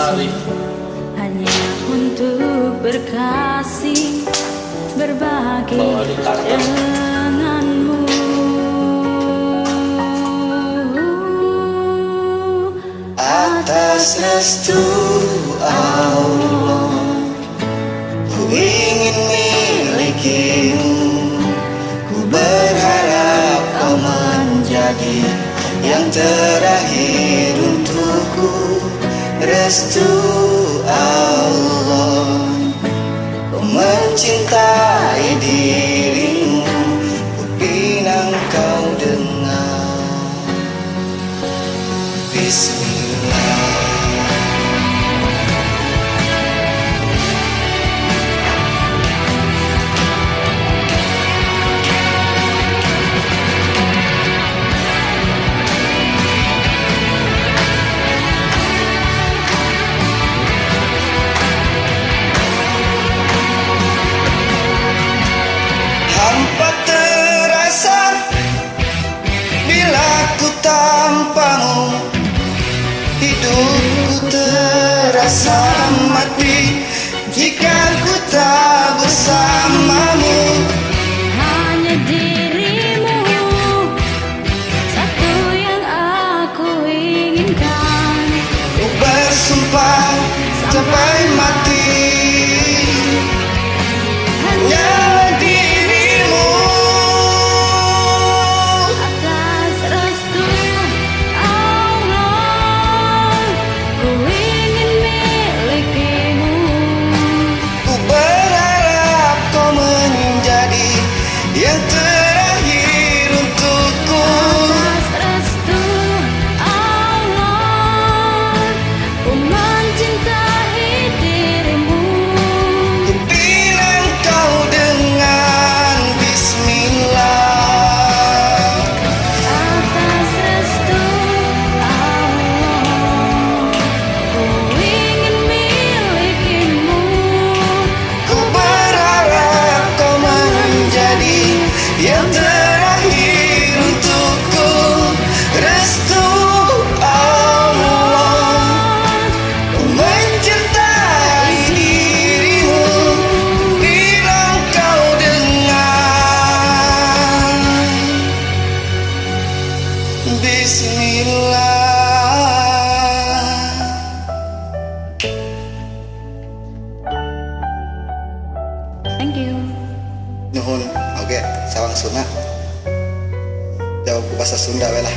Arif. Hanya untuk berkasih, berbagi denganmu. Atas restu Allah, ku ingin milikimu. Ku berharap kau menjadi yang terakhir untukku. Restu Allah, ku mencintai dirimu. Ku pinang kau dengan Bismillah. Hampa terasa bila ku tanpamu, hidupku terasa mati jika ku tak bersamamu. Hanya dirimu, satu yang aku inginkan. Ku bersumpah sampai mati, hanya dirimu. Atas restu Allah, ku ingin milikimu. Ku berharap kau menjadi yang terakhir untukku. Atas restu Allah, ku mencintai dirimu. Ku bilang kau dengan Bismillah. Atas restu Allah, ku ingin milikimu. Ku berharap kau menjadi yang terakhir untukku. Restu Allah, ku mencintai dirimu. Bilang kau dengan Bismillah. Thank you. Nuhun, oke, sawang Sunda. Jawab bahasa Sunda we lah.